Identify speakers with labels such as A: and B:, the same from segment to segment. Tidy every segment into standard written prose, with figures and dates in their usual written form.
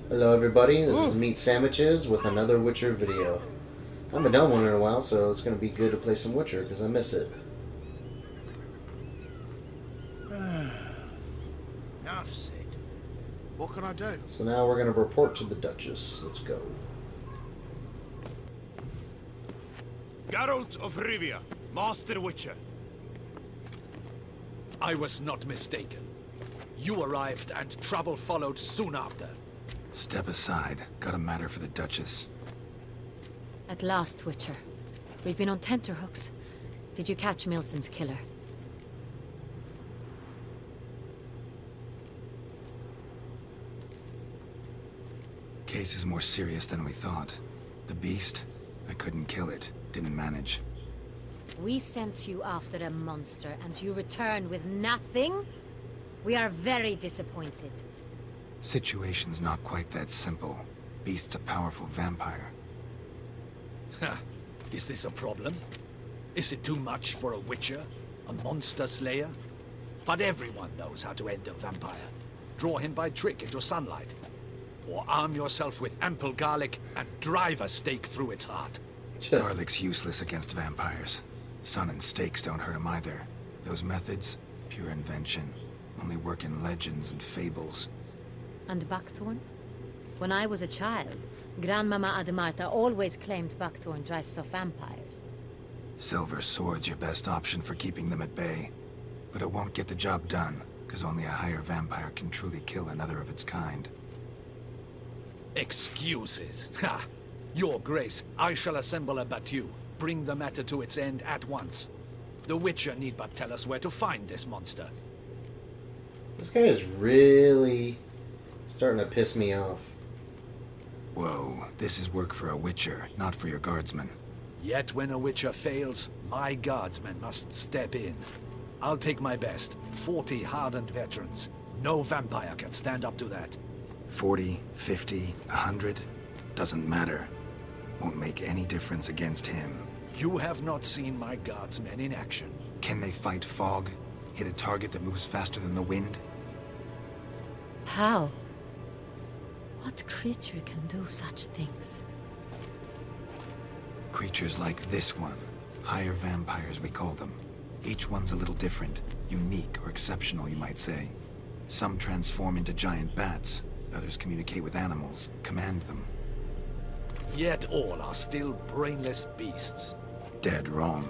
A: Hello everybody, this is Meat Sandwiches with another Witcher video. I haven't done one in a while, so it's going to be good to play some Witcher, because I miss it.
B: Enough said. What can I do?
A: So now we're going to report to the Duchess. Let's go.
C: Geralt of Rivia, Master Witcher.
D: I was not mistaken. You arrived and trouble followed soon after.
E: Step aside. Got a matter for the Duchess.
F: At last, Witcher. We've been on tenterhooks. Did you catch Milton's killer?
E: Case is more serious than we thought. The beast, I couldn't kill it. Didn't manage.
F: We sent you after a monster, and you return with nothing? We are very disappointed.
E: Situation's not quite that simple. Beast's a powerful vampire.
D: Ha! Is this a problem? Is it too much for a Witcher? A monster slayer? But everyone knows how to end a vampire. Draw him by trick into sunlight. Or arm yourself with ample garlic and drive a stake through its heart.
E: Garlic's useless against vampires. Sun and stakes don't hurt him either. Those methods, pure invention. Only work in legends and fables.
F: And Buckthorn? When I was a child, Grandmama Ademarta always claimed Buckthorn drives off vampires.
E: Silver Sword's your best option for keeping them at bay. But it won't get the job done, because only a higher vampire can truly kill another of its kind.
D: Excuses. Ha! Your Grace, I shall assemble a battue. Bring the matter to its end at once. The Witcher need but tell us where to find this monster.
A: This guy is really starting to piss me off.
E: Whoa, this is work for a Witcher, not for your guardsmen.
D: Yet when a Witcher fails, my guardsmen must step in. I'll take my best. 40 hardened veterans. No vampire can stand up to that.
E: 40, 50, 100? Doesn't matter. Won't make any difference against him.
D: You have not seen my guardsmen in action.
E: Can they fight fog? Hit a target that moves faster than the wind?
F: How? What creature can do such things?
E: Creatures like this one. Higher vampires, we call them. Each one's a little different. Unique or exceptional, you might say. Some transform into giant bats. Others communicate with animals, command them.
D: Yet all are still brainless beasts.
E: Dead wrong.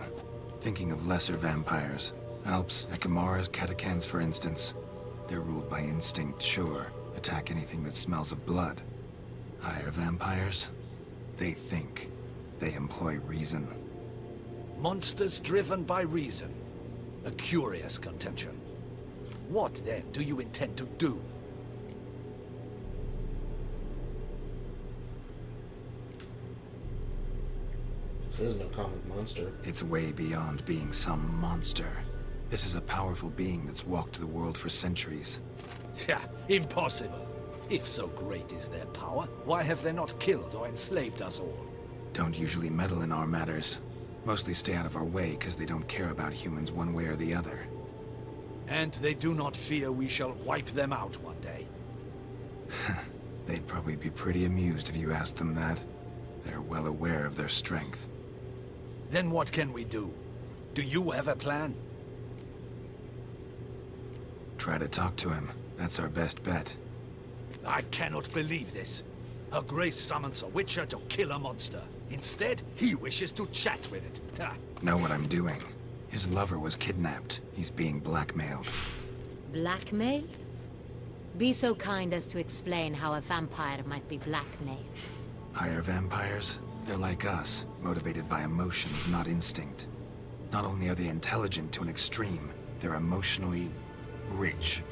E: Thinking of lesser vampires. Alps, Ekamaras, Catacans, for instance. They're ruled by instinct, sure. Attack anything that smells of blood. Higher vampires? They think. They employ reason.
D: Monsters driven by reason. A curious contention. What, then, do you intend to do?
A: This isn't a common monster.
E: It's way beyond being some monster. This is a powerful being that's walked the world for centuries.
D: Yeah, impossible. If so great is their power, why have they not killed or enslaved us all?
E: Don't usually meddle in our matters. Mostly stay out of our way because they don't care about humans one way or the other.
D: And they do not fear we shall wipe them out one day.
E: They'd probably be pretty amused if you asked them that. They're well aware of their strength.
D: Then what can we do? Do you have a plan?
E: Try to talk to him. That's our best bet.
D: I cannot believe this. Her Grace summons a Witcher to kill a monster. Instead, he wishes to chat with it. Ha.
E: Know what I'm doing. His lover was kidnapped. He's being blackmailed.
F: Blackmailed? Be so kind as to explain how a vampire might be blackmailed.
E: Higher vampires? They're like us, motivated by emotions, not instinct. Not only are they intelligent to an extreme, they're emotionally rich,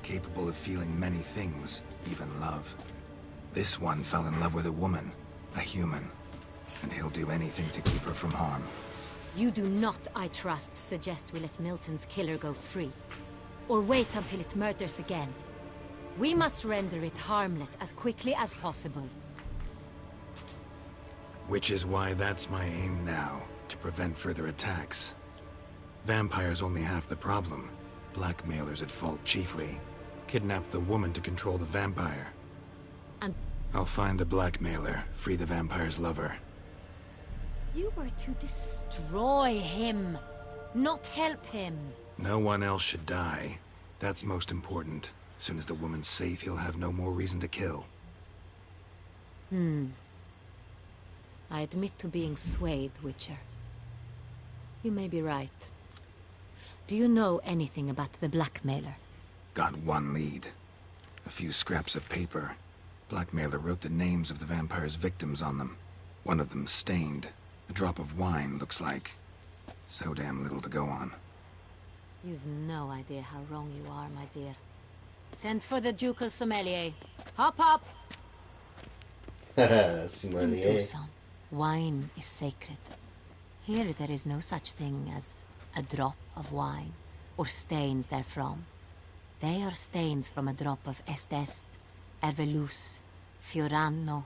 E: capable of feeling many things, even love. This one fell in love with a woman, a human, and he'll do anything to keep her from harm.
F: You do not, I trust, suggest we let Milton's killer go free. Or wait until it murders again. We must render it harmless as quickly as possible.
E: Which is why that's my aim now, to prevent further attacks. Vampires only half the problem. Blackmailers at fault chiefly. Kidnapped the woman to control the vampire.
F: and
E: I'll find the blackmailer, free the vampire's lover.
F: you were to destroy him, not help him.
E: No one else should die. That's most important. Soon as the woman's safe, he'll have no more reason to kill.
F: I admit to being swayed, Witcher. You may be right. Do you know anything about the blackmailer?
E: Got one lead. A few scraps of paper. Blackmailer wrote the names of the vampire's victims on them. One of them stained. A drop of wine, looks like. So damn little to go on.
F: You've no idea how wrong you are, my dear. Send for the ducal sommelier. Hop, hop! In
A: Sommelier.
F: Tucson, wine is sacred. Here there is no such thing as a drop of wine, or stains therefrom. They are stains from a drop of Est, Ervelus, Fiorano.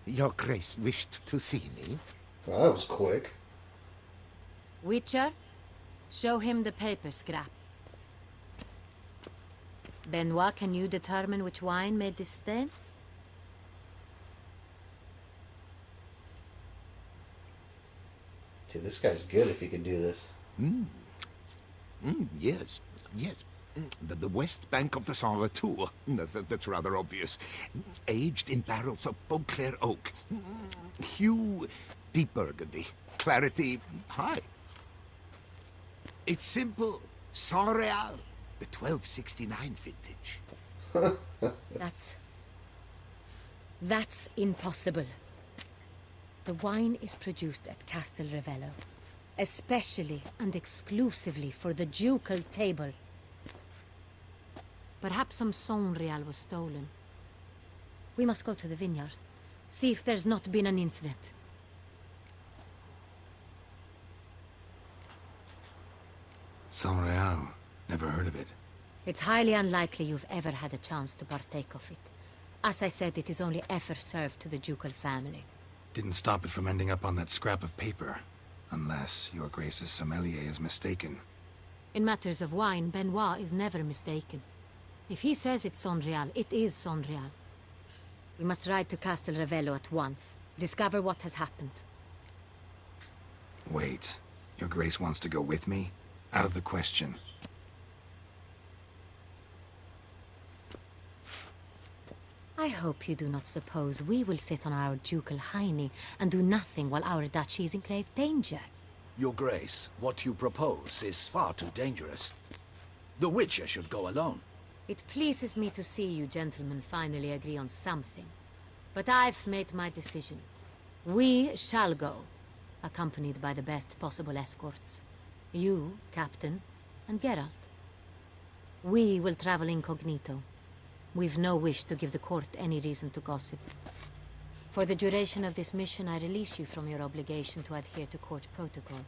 B: Your Grace wished to see me?
A: Well, that was quick.
F: Witcher, show him the paper scrap. Benoit, can you determine which wine made this stain?
A: Dude, this guy's good if he can do this.
B: Yes, yes. The west bank of the Saint Retour. That's rather obvious. Aged in barrels of Beauclair oak. Hue, deep burgundy. Clarity, high. It's simple. Saint Real, the 1269 vintage.
F: That's impossible. The wine is produced at Castel Revello, especially and exclusively for the ducal table. Perhaps some Saint-Real was stolen. We must go to the vineyard, see if there's not been an incident.
E: Saint-Real. Never heard of it.
F: It's highly unlikely you've ever had a chance to partake of it. As I said, it is only ever served to the ducal family.
E: Didn't stop it from ending up on that scrap of paper. Unless your Grace's sommelier is mistaken.
F: In matters of wine, Benoit is never mistaken. If he says it's Saint-Real, it is Saint-Real. We must ride to Castel Revello at once. Discover what has happened.
E: Wait. Your Grace wants to go with me? Out of the question.
F: I hope you do not suppose we will sit on our ducal hiney and do nothing while our duchy is in grave danger.
D: Your Grace, what you propose is far too dangerous. The Witcher should go alone.
F: It pleases me to see you gentlemen finally agree on something. But I've made my decision. We shall go, accompanied by the best possible escorts. You, Captain, and Geralt. We will travel incognito. We've no wish to give the court any reason to gossip. For the duration of this mission, I release you from your obligation to adhere to court protocol.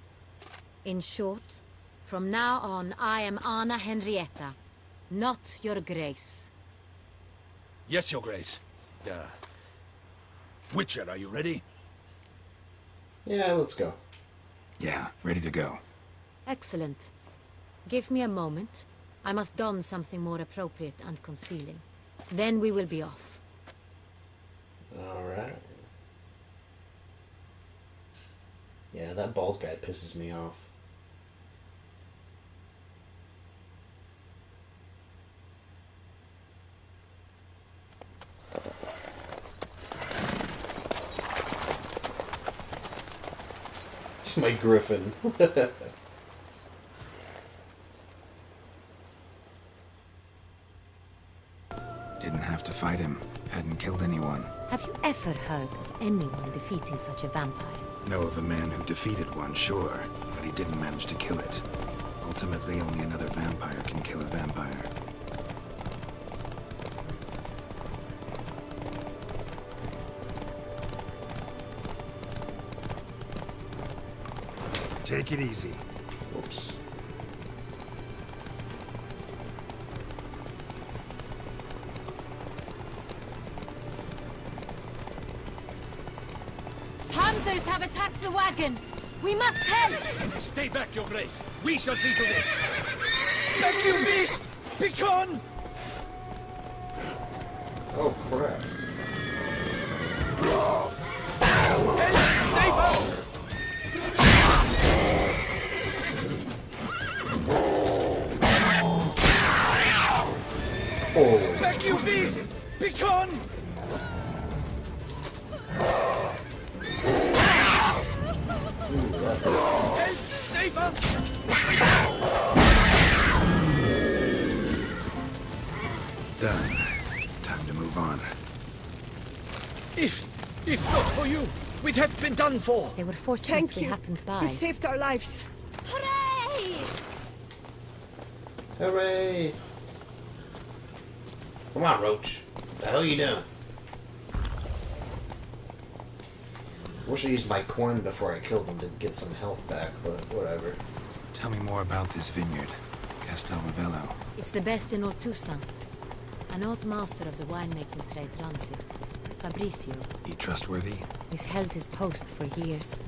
F: In short, from now on, I am Anna Henrietta, not your Grace.
D: Yes, Your Grace. Witcher, are you ready?
A: Yeah, let's go.
E: Yeah, ready to go.
F: Excellent. Give me a moment. I must don something more appropriate and concealing. Then we will be off.
A: Alright. Yeah, that bald guy pisses me off. It's my griffin.
E: Didn't have to fight him. Hadn't killed anyone.
F: Have you ever heard of anyone defeating such a vampire?
E: Know of a man who defeated one, sure, but he didn't manage to kill it. Ultimately, only another vampire can kill a vampire. Take it easy.
A: Whoops.
F: Panthers have attacked the wagon! We must help!
D: Stay back, Your Grace. We shall see to this.
C: Thank you, beast! Begone!
A: Oh, crap.
D: Beast! Be gone! Help! Save us!
E: Done. Time to move on.
D: If not for you, we'd have been done for.
F: They were fortunate
G: Thank
F: we
G: you.
F: happened by.
G: You saved our lives.
F: Hooray!
A: Hooray! Come on, Roach. What the hell you doing? I wish I used my coin before I killed him to get some health back, but whatever.
E: Tell me more about this vineyard, Castel Ravello.
F: It's the best in all Toussaint. An old master of the winemaking trade runs it. Fabricio.
E: He trustworthy?
F: He's held his post for years.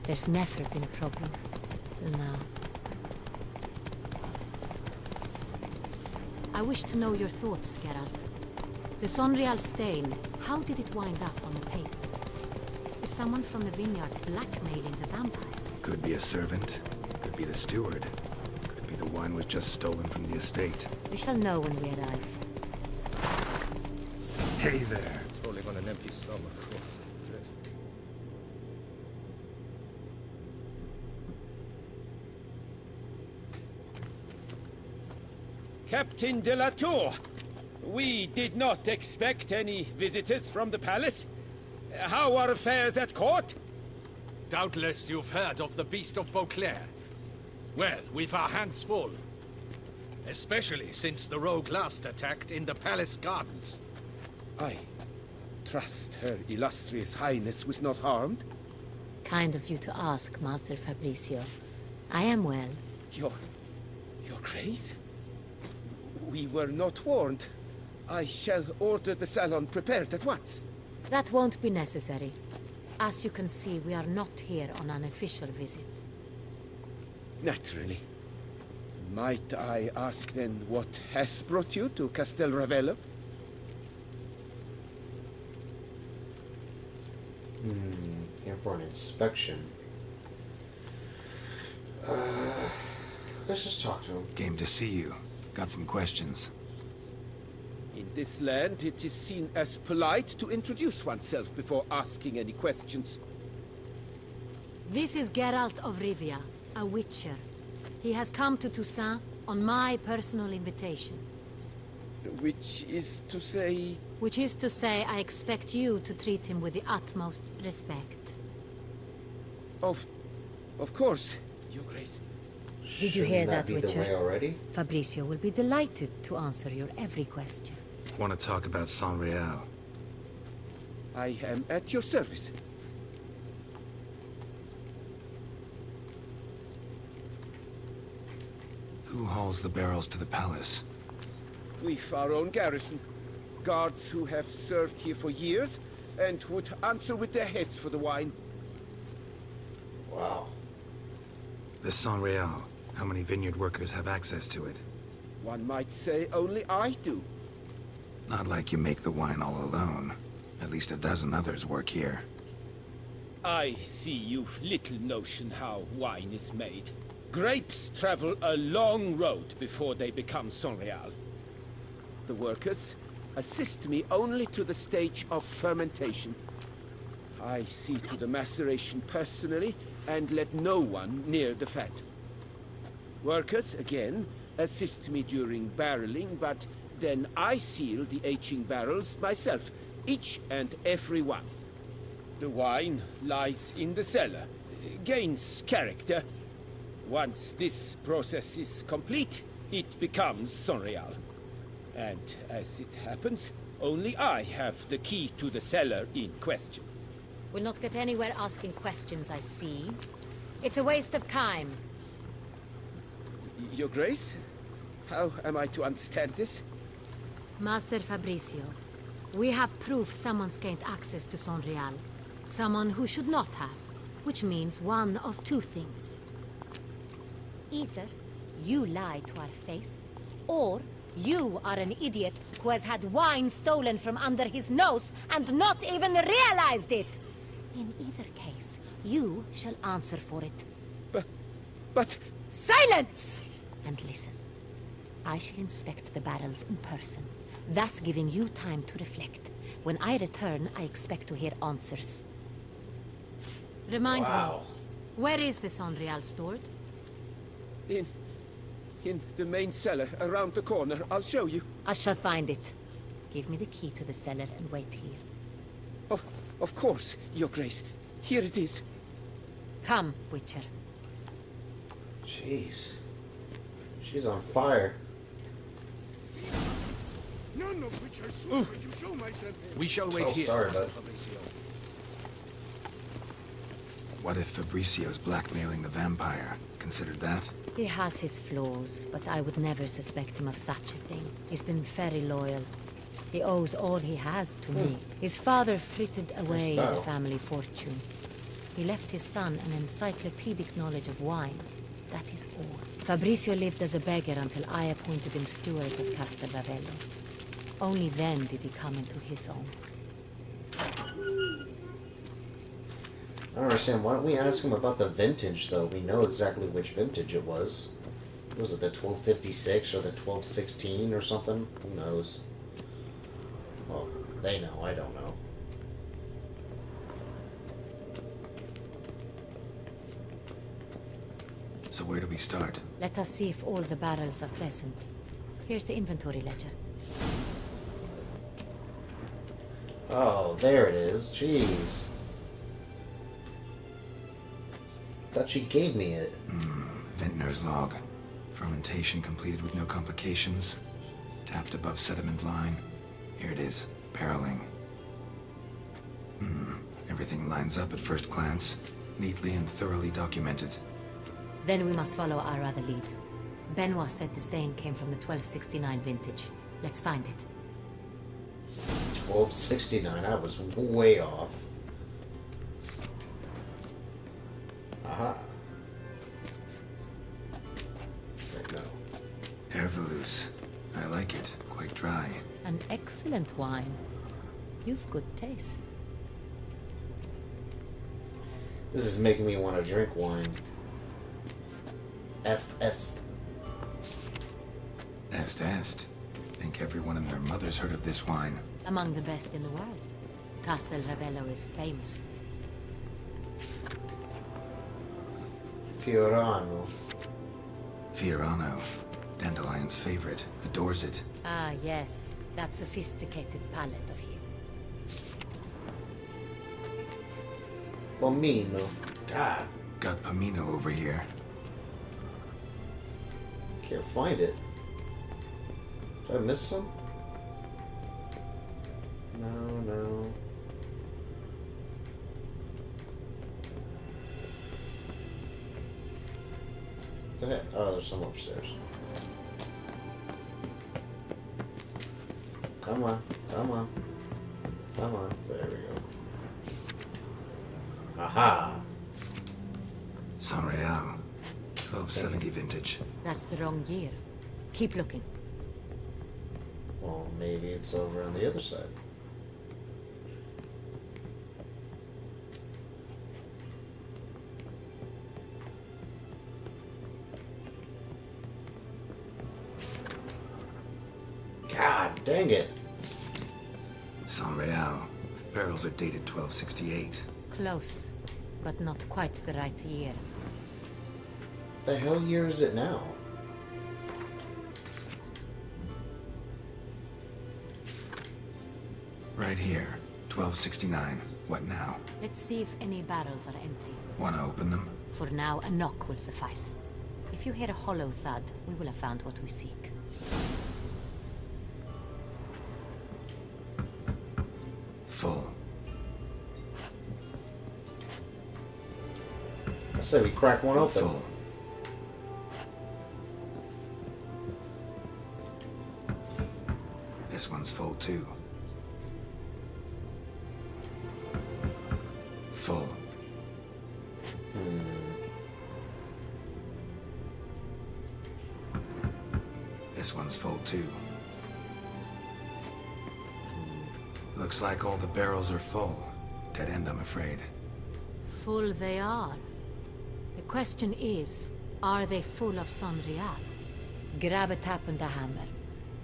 F: There's never been a problem. Till now. I wish to know your thoughts, Geralt. The Sonreal stain, how did it wind up on the paper? Is someone from the vineyard blackmailing the vampire?
E: Could be a servant. Could be the steward. Could be the wine was just stolen from the estate.
F: We shall know when we arrive.
E: Hey there.
C: Totally on an empty stomach.
H: Captain de la Tour, we did not expect any visitors from the palace. How are affairs at court?
D: Doubtless you've heard of the Beast of Beauclair. Well, we've our hands full. Especially since the rogue last attacked in the palace gardens.
H: I trust Her Illustrious Highness was not harmed.
F: Kind of you to ask, Master Fabricio. I am well.
H: Your Grace? We were not warned. I shall order the salon prepared at once.
F: That won't be necessary. As you can see, we are not here on an official visit.
H: Naturally. Might I ask then what has brought you to Castel Ravello?
A: Here for an inspection. Let's just talk to him.
E: Game to see you. Got some questions.
H: In this land, it is seen as polite to introduce oneself before asking any questions.
F: This is Geralt of Rivia, a witcher. He has come to Toussaint on my personal invitation.
H: Which is to say...
F: Which is to say, I expect you to treat him with the utmost respect.
H: Of course, Your Grace.
F: Did you hear that,
A: Shouldn't be the
F: Witcher?
A: way already?
F: Fabricio will be delighted to answer your every question.
E: Want to talk about Sonreal?
H: I am at your service.
E: Who hauls the barrels to the palace?
H: We've our own garrison. Guards who have served here for years and would answer with their heads for the wine.
A: Wow.
E: The Sonreal. How many vineyard workers have access to it?
H: One might say only I do.
E: Not like you make the wine all alone. At least a dozen others work here.
H: I see you've little notion how wine is made. Grapes travel a long road before they become Sonreal. The workers assist me only to the stage of fermentation. I see to the maceration personally and let no one near the fat. Workers, again, assist me during barreling, but then I seal the aging barrels myself, each and every one. The wine lies in the cellar, gains character. Once this process is complete, it becomes Sonreal. And as it happens, only I have the key to the cellar in question.
F: We'll not get anywhere asking questions, I see. It's a waste of time.
H: Your Grace? How am I to understand this?
F: Master Fabricio, we have proof someone's gained access to Sonreal. Someone who should not have. Which means one of two things. Either you lie to our face, or you are an idiot who has had wine stolen from under his nose and not even realized it. In either case, you shall answer for it.
H: But...
F: Silence! And listen. I shall inspect the barrels in person. thus giving you time to reflect. When I return, I expect to hear answers. Remind
A: Wow.
F: me, where is this Unreal stored?
H: In the main cellar, around the corner. I'll show you.
F: I shall find it. Give me the key to the cellar and wait here.
H: Oh, of course, Your Grace. Here it is.
F: Come, Witcher.
A: Jeez. She's on fire.
B: None of which I saw when you show myself in.
D: We shall wait
A: Oh,
D: here,
A: sorry,
D: Master
A: bud.
D: Fabricio.
E: What if Fabricio's blackmailing the vampire? Considered that?
F: He has his flaws, but I would never suspect him of such a thing. He's been very loyal. He owes all he has to me. His father frittered away
A: Nice
F: the
A: bow.
F: family fortune. He left his son an encyclopedic knowledge of wine. That is all. Fabricio lived as a beggar until I appointed him steward of Castel Ravello. Only then did he come into his own.
A: I don't understand. Why don't we ask him about the vintage, though? We know exactly which vintage it was. Was it the 1256 or the 1216 or something? Who knows? Well, they know. I don't know.
E: So where do we start?
F: Let us see if all the barrels are present. Here's the inventory ledger.
A: Oh, there it is. Jeez. Thought she gave me it.
E: Vintner's log. Fermentation completed with no complications. Tapped above sediment line. Here it is. Barreling. Everything lines up at first glance. Neatly and thoroughly documented.
F: Then we must follow our other lead. Benoit said the stain came from the 1269 vintage. Let's find it.
A: 1269. I was way off. Aha. Wait, no.
E: Ervelus. I like it. Quite dry.
F: An excellent wine. You've good taste.
A: This is making me want to drink wine. Est.
E: Est. Think everyone and their mother's heard of this wine.
F: Among the best in the world. Castel Ravello is famous for it.
A: Fiorano.
E: Fiorano. Dandelion's favorite. Adores it.
F: Ah, yes. That sophisticated palate of his.
A: Pomino. God,
E: Got Pomino over here.
A: can't find it. Did I miss some? No. What the heck? Oh, there's some upstairs. Come on. There we go. Aha!
E: San Real. 1270 vintage.
F: That's the wrong year. Keep looking.
A: Well, maybe it's over on the other side. God dang it.
E: San Real. Barrels are dated 1268.
F: Close, but not quite the right year.
A: The hell year is it now?
E: Right here. 1269. What now?
F: Let's see if any barrels are empty.
E: Wanna open them?
F: For now, a knock will suffice. If you hear a hollow thud, we will have found what we seek.
E: Full.
A: I say we crack one open.
E: Full. This one's full too. Full. This one's full too. Looks like all the barrels are full. Dead end, I'm afraid.
F: Full they are. The question is, are they full of San Real? Grab a tap and a hammer.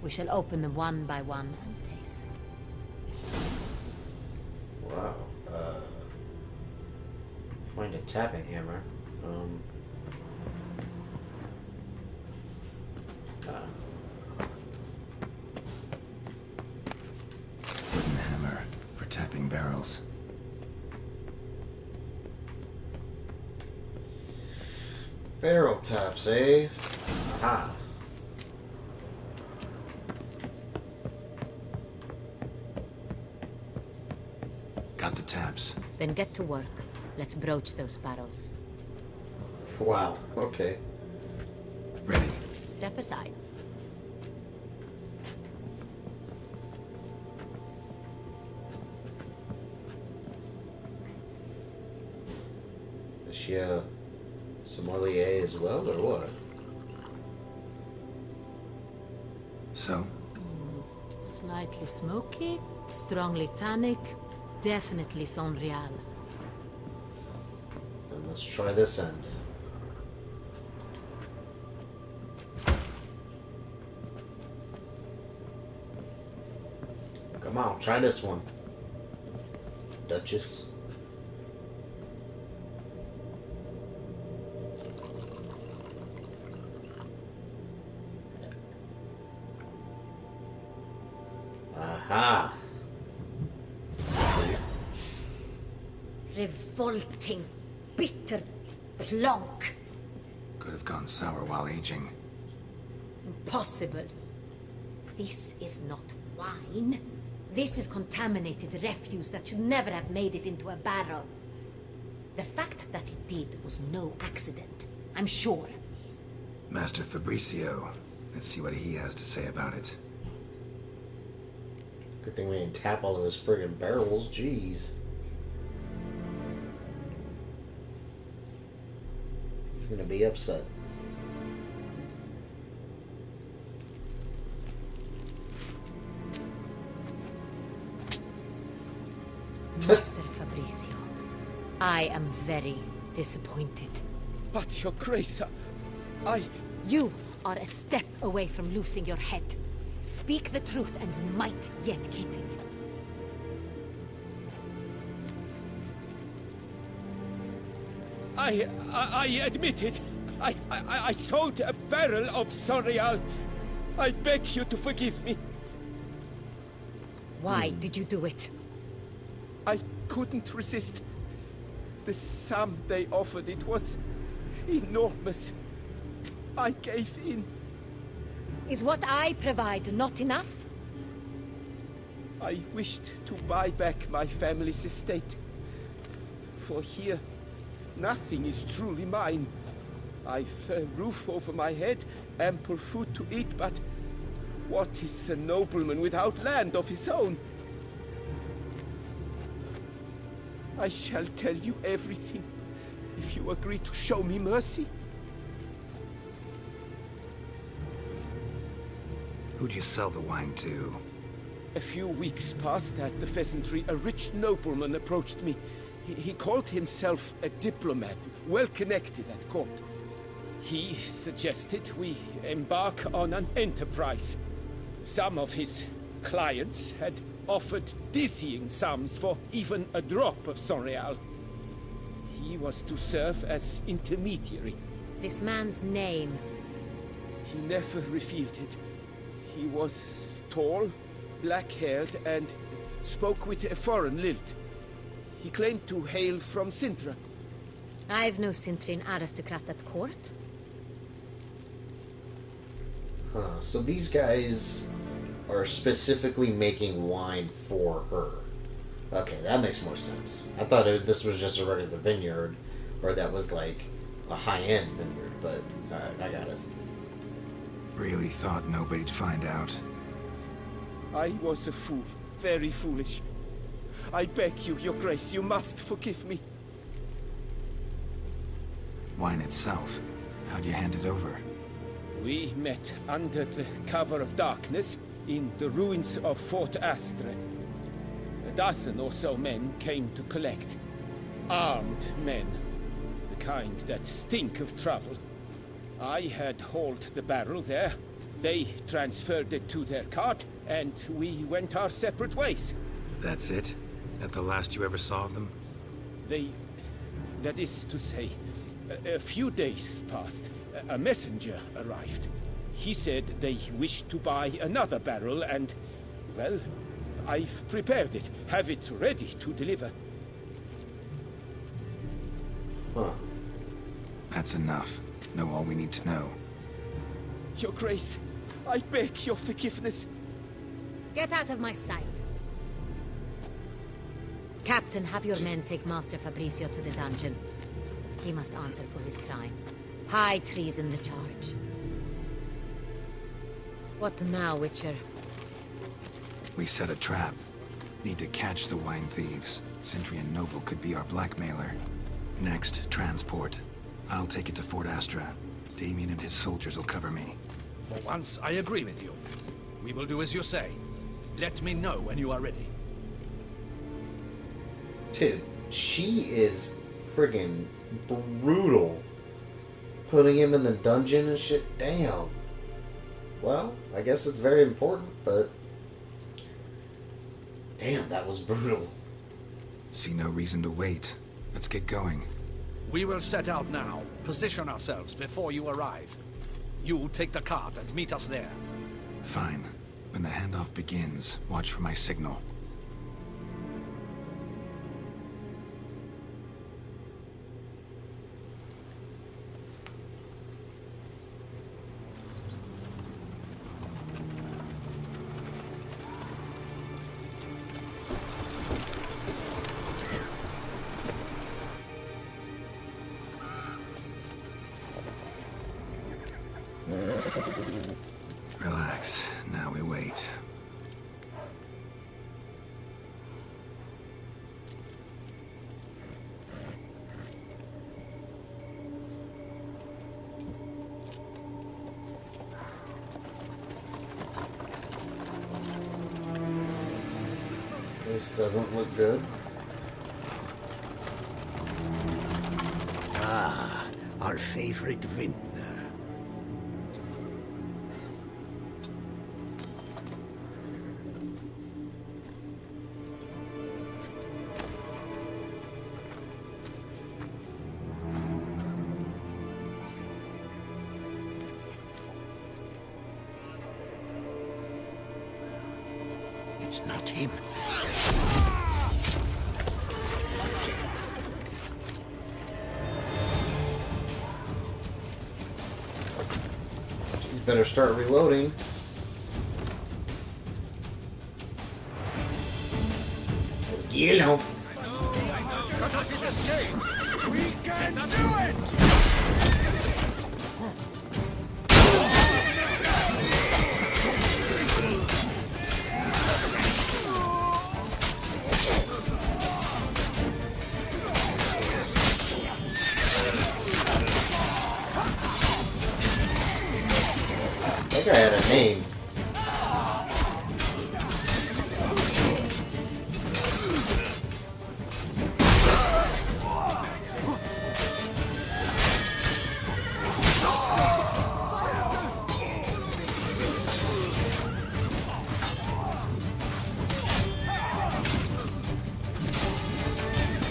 F: We shall open them one by one and taste.
A: Wow. Find a tapping hammer.
E: Wooden hammer for tapping barrels.
A: Barrel taps, eh? Aha.
E: Got the taps.
F: Then get to work. Let's broach those barrels.
A: Wow. Okay.
E: Ready.
F: Step aside.
A: Is she a sommelier as well, or what?
E: So,
F: Slightly smoky, strongly tannic, definitely Sonreal.
A: Then let's try this end. Come on, try this one. Duchess. Aha.
F: Revolting, bitter plonk.
E: could have gone sour while aging.
F: Impossible. This is not wine. This is contaminated refuse that should never have made it into a barrel. The fact that it did was no accident, I'm sure.
E: Master Fabricio. Let's see what he has to say about it.
A: Good thing we didn't tap all of his friggin' barrels, jeez. He's gonna be upset.
F: Master Fabricio, I am very disappointed.
H: But, Your Grace, I...
F: You are a step away from losing your head. Speak the truth and you might yet keep it.
H: I admit it. I sold a barrel of Sonreal. I beg you to forgive me.
F: Why did you do it?
H: I couldn't resist. The sum they offered, it was enormous. I gave in.
F: Is what I provide not enough?
H: I wished to buy back my family's estate. For here, nothing is truly mine. I've a roof over my head, ample food to eat, but what is a nobleman without land of his own? I shall tell you everything, if you agree to show me mercy.
E: Who'd you sell the wine to?
H: A few weeks past at the Pheasantry, a rich nobleman approached me. He called himself a diplomat, well connected at court. He suggested we embark on an enterprise. Some of his clients had offered dizzying sums for even a drop of Sonreal. He was to serve as intermediary.
F: This man's name.
H: He never revealed it. He was tall, black-haired, and spoke with a foreign lilt. He claimed to hail from Sintra.
F: I've no Cintrin aristocrat at court.
A: Huh. So these guys are specifically making wine for her. Okay, that makes more sense. I thought this was just a regular vineyard, or that was like a high-end vineyard, but alright, I got it.
E: Really thought nobody'd find out.
H: I was a fool, very foolish. I beg you, Your Grace, you must forgive me.
E: Wine itself. How'd you hand it over?
H: We met under the cover of darkness in the ruins of Fort Astre. A dozen or so men came to collect. Armed men. The kind that stink of trouble. I had hauled the barrel there, They transferred it to their cart, and we went our separate ways.
E: That's it? That the last you ever saw of them?
H: That is to say, a few days passed. A messenger arrived. He said they wished to buy another barrel and, well, I've prepared it. Have it ready to deliver.
A: Huh.
E: That's enough. Know all we need to know.
H: Your Grace, I beg your forgiveness.
F: Get out of my sight. Captain, have your men take Master Fabrizio to the dungeon. He must answer for his crime. High treason the charge. What now, Witcher?
E: We set a trap. Need to catch the wine thieves. Sentry and Noble could be our blackmailer. Next, transport. I'll take it to Fort Astra. Damien and his soldiers will cover me.
D: For once, I agree with you. We will do as you say. Let me know when you are ready.
A: Dude, she is friggin' brutal. Putting him in the dungeon and shit. Damn. Well, I guess it's very important, but... Damn, that was brutal.
E: See no reason to wait. Let's get going.
D: We will set out now. Position ourselves before you arrive. You take the cart and meet us there.
E: Fine. When the handoff begins, watch for my signal. Relax. Now we wait.
A: This doesn't look good.
B: Ah, our favorite vintner. It's not him.
A: You better start reloading. Just get him.
C: We can do it!
A: That guy had a name.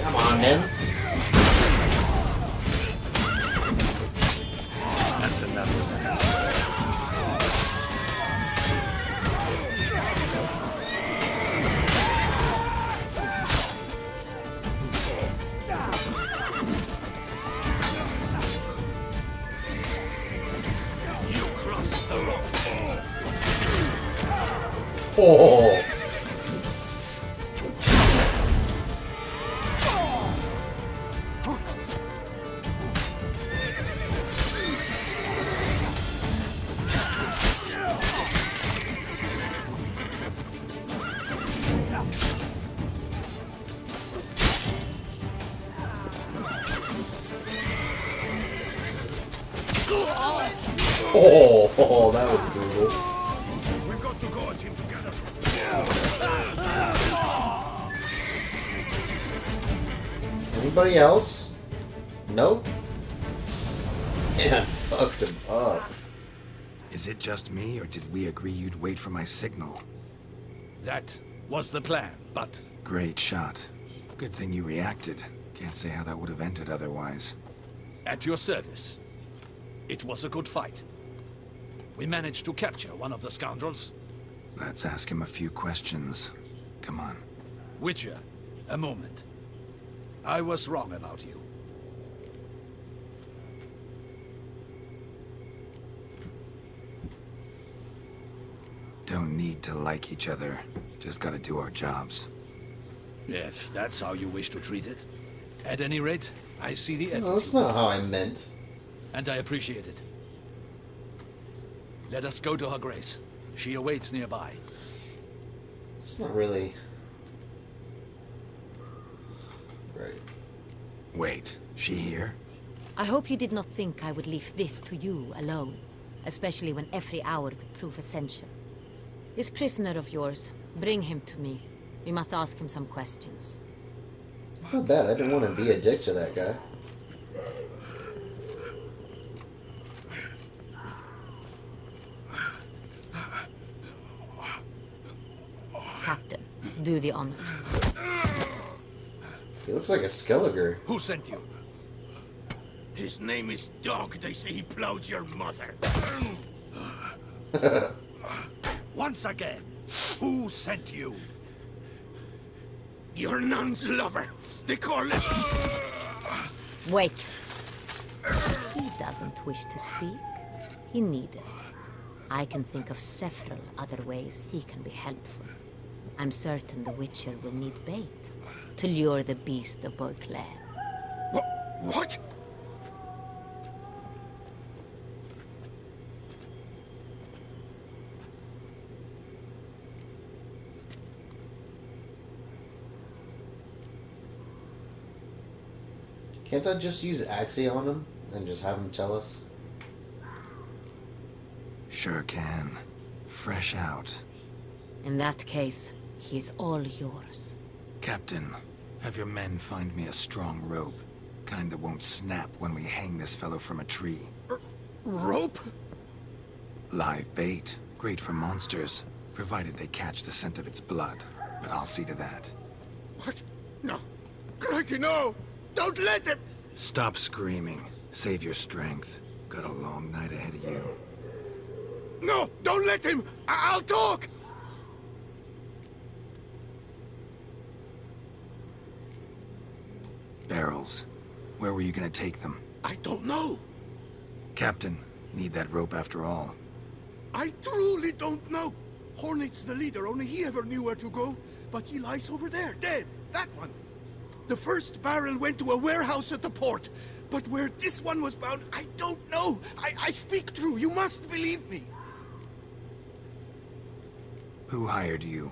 A: Come on, then.
E: That's enough of that.
C: You crossed the road.
A: Oh. Oh, that was brutal.
C: We've got to go at him together.
A: Anybody else? Nope. And fucked him up.
E: Is it just me, or did we agree you'd wait for my signal?
D: That was the plan, but
E: Great shot. Good thing you reacted. Can't say how that would have ended otherwise.
D: at your service. It was a good fight. We managed to capture one of the scoundrels.
E: Let's ask him a few questions. Come on.
D: Witcher, a moment. I was wrong about you.
E: Don't need to like each other. Just gotta do our jobs.
D: If that's how you wish to treat it. At any rate, I see the effort.
A: No, that's
D: you
A: not
D: put
A: how
D: forth,
A: I meant.
D: and I appreciate it. Let us go to her grace. She awaits nearby.
A: It's not really... Right.
E: Wait, she here?
F: I hope you did not think I would leave this to you alone, especially when every hour could prove essential. This prisoner of yours, bring him to me. We must ask him some questions.
A: I felt bad. I didn't want to be a dick to that guy.
F: Captain, do the honors.
A: He looks like a Skelliger.
D: Who sent you?
C: His name is Dog. They say he plowed your mother.
D: Once again, who sent you?
C: Your nun's lover. They call it...
F: Wait. He doesn't wish to speak. He needed. I can think of several other ways he can be helpful. I'm certain the Witcher will need bait to lure the beast of Beauclair.
C: What?
A: Can't I just use Axie on him and just have him tell us?
E: Sure can. Fresh out.
F: In that case, he is all yours.
E: Captain, have your men find me a strong rope. Kind that won't snap when we hang this fellow from a tree.
C: Rope?
E: Live bait. Great for monsters, provided they catch the scent of its blood. But I'll see to that.
C: What? No. Crikey, no! Don't let them...
E: Stop screaming. Save your strength. Got a long night ahead of you.
C: No! Don't let him! I'll talk!
E: Barrels. Where were you gonna take them?
C: I don't know.
E: Captain, need that rope after all.
C: I truly don't know. Hornet's the leader, only he ever knew where to go. But he lies over there, dead. That one. The first barrel went to a warehouse at the port. But where this one was bound, I don't know. I speak true. You must believe me.
E: Who hired you?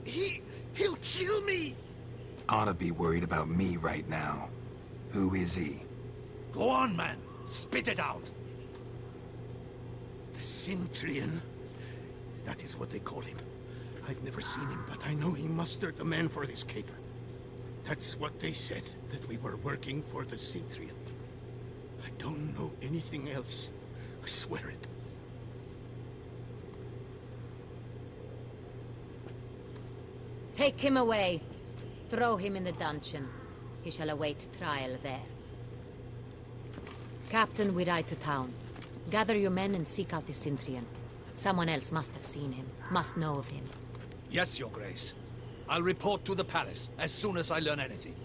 C: He'll kill me.
E: Oughta be worried about me right now. Who is he?
D: Go on, man. Spit it out.
C: The Cintrian. That is what they call him. I've never seen him, but I know he mustered the men for this caper. That's what they said, that we were working for the Cintrian. I don't know anything else. I swear it.
F: Take him away. Throw him in the dungeon. He shall await trial there. Captain, we ride to town. Gather your men and seek out the Cintrian. Someone else must have seen him, must know of him.
D: Yes, Your Grace. I'll report to the palace as soon as I learn anything.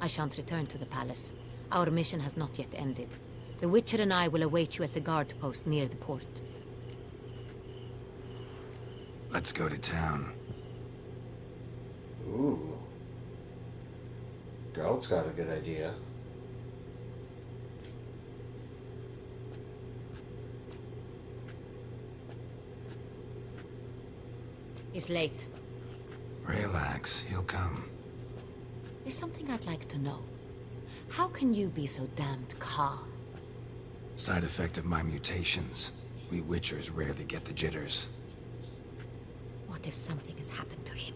F: I shan't return to the palace. Our mission has not yet ended. The Witcher and I will await you at the guard post near the port.
E: Let's go to town.
A: Ooh. Geralt's got a good idea.
F: It's late.
E: Relax, he'll come.
F: There's something I'd like to know. How can you be so damned calm?
E: Side effect of my mutations. We Witchers rarely get the jitters.
F: What if something has happened to him?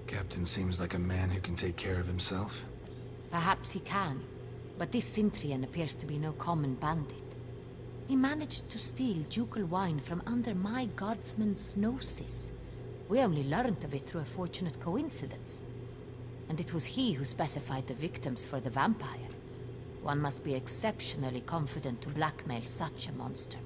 E: Captain seems like a man who can take care of himself.
F: Perhaps he can, but this Cintrian appears to be no common bandit. He managed to steal ducal wine from under my guardsman's noses. We only learned of it through a fortunate coincidence. And it was he who specified the victims for the vampire. One must be exceptionally confident to blackmail such a monster.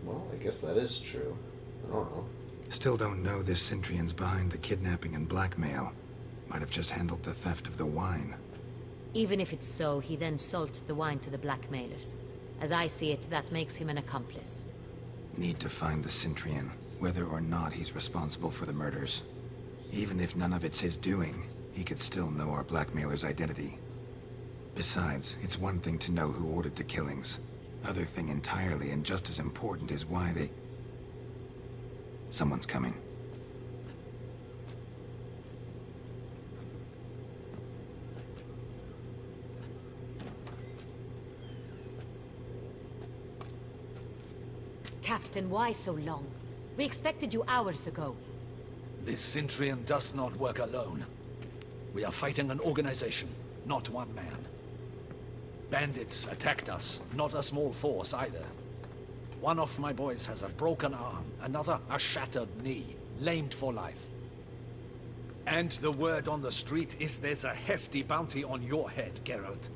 A: Well, I guess that is true. I don't know.
E: Still don't know this Centrion's behind the kidnapping and blackmail. Might have just handled the theft of the wine.
F: Even if it's so, he then sold the wine to the blackmailers. As I see it, that makes him an accomplice.
E: Need to find the Centrion, whether or not he's responsible for the murders. Even if none of it's his doing, he could still know our blackmailer's identity. Besides, it's one thing to know who ordered the killings. Other thing entirely, and just as important, is why they... Someone's coming.
F: Captain, why so long? We expected you hours ago.
D: This Centrion does not work alone. We are fighting an organization, not one man. Bandits attacked us, not a small force either. One of my boys has a broken arm, another a shattered knee, lamed for life. And the word on the street is there's a hefty bounty on your head, Geralt.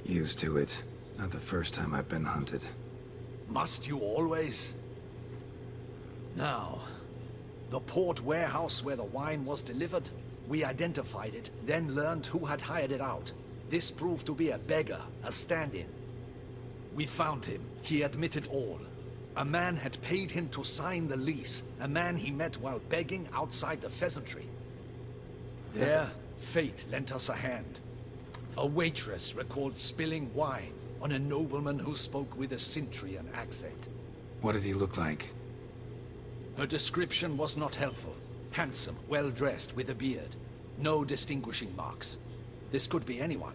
E: Used to it. Not the first time I've been hunted.
D: Must you always? Now, the port warehouse where the wine was delivered, we identified it, then learned who had hired it out. This proved to be a beggar, a stand-in. We found him. He admitted all. A man had paid him to sign the lease, a man he met while begging outside the pheasantry. There, fate lent us a hand. A waitress recalled spilling wine on a nobleman who spoke with a Centrion accent.
E: What did he look like?
D: Her description was not helpful. Handsome, well-dressed, with a beard. No distinguishing marks. This could be anyone.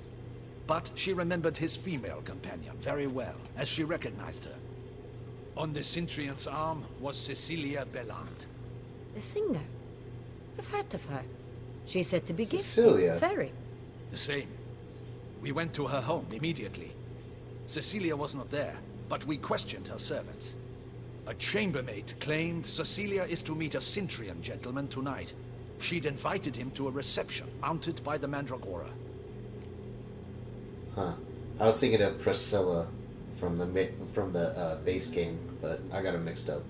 D: But she remembered his female companion very well, as she recognized her. On the Centrion's arm was Cecilia Bellant.
F: The singer? I've heard of her. She said to be
A: Cecilia.
F: gifted. Very.
D: The same. We went to her home immediately. Cecilia was not there, but we questioned her servants. A chambermaid claimed Cecilia is to meet a Centrion gentleman tonight. She'd invited him to a reception mounted by the Mandragora.
A: Huh. I was thinking of Priscilla from the base game, but I got it mixed up.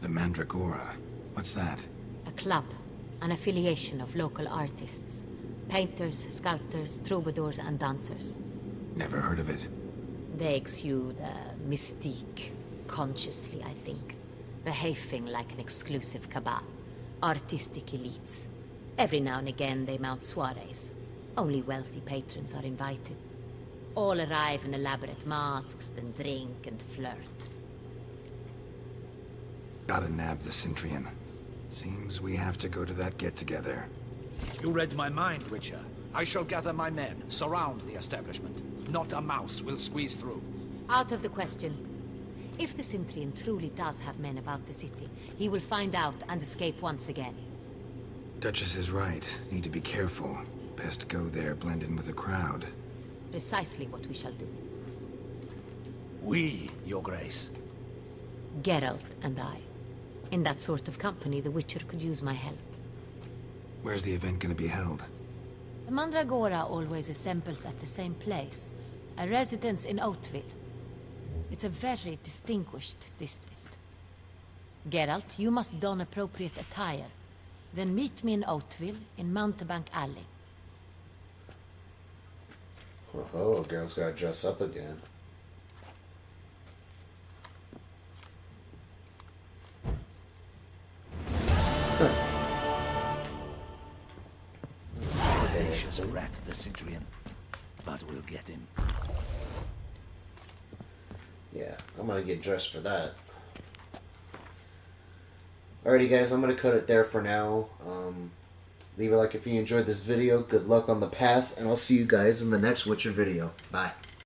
E: The Mandragora. What's that?
F: A club. An affiliation of local artists. Painters, sculptors, troubadours, and dancers.
E: Never heard of it.
F: They exude mystique, consciously, I think. Behaving like an exclusive cabal. Artistic elites. Every now and again they mount soirees. Only wealthy patrons are invited. All arrive in elaborate masks, then drink and flirt.
E: Gotta nab the Centrion. Seems we have to go to that get-together.
D: You read my mind, Witcher. I shall gather my men, surround the establishment. Not a mouse will squeeze through.
F: Out of the question. If the Centrion truly does have men about the city, he will find out and escape once again.
E: Duchess is right. Need to be careful. Best go there, blend in with the crowd.
F: Precisely what we shall do.
D: We, Your Grace.
F: Geralt and I. In that sort of company, the Witcher could use my help.
E: Where's the event gonna be held?
F: The Mandragora always assembles at the same place. A residence in Oatville. It's a very distinguished district. Geralt, you must don appropriate attire. Then meet me in Oatville, in Mountebank Alley.
A: Oh, girl's gotta dress up again.
D: Audacious rat, the Centrion. But we'll get him.
A: Yeah, I'm gonna get dressed for that. Alrighty guys, I'm gonna cut it there for now. Leave a like if you enjoyed this video. Good luck on the path, and I'll see you guys in the next Witcher video. Bye.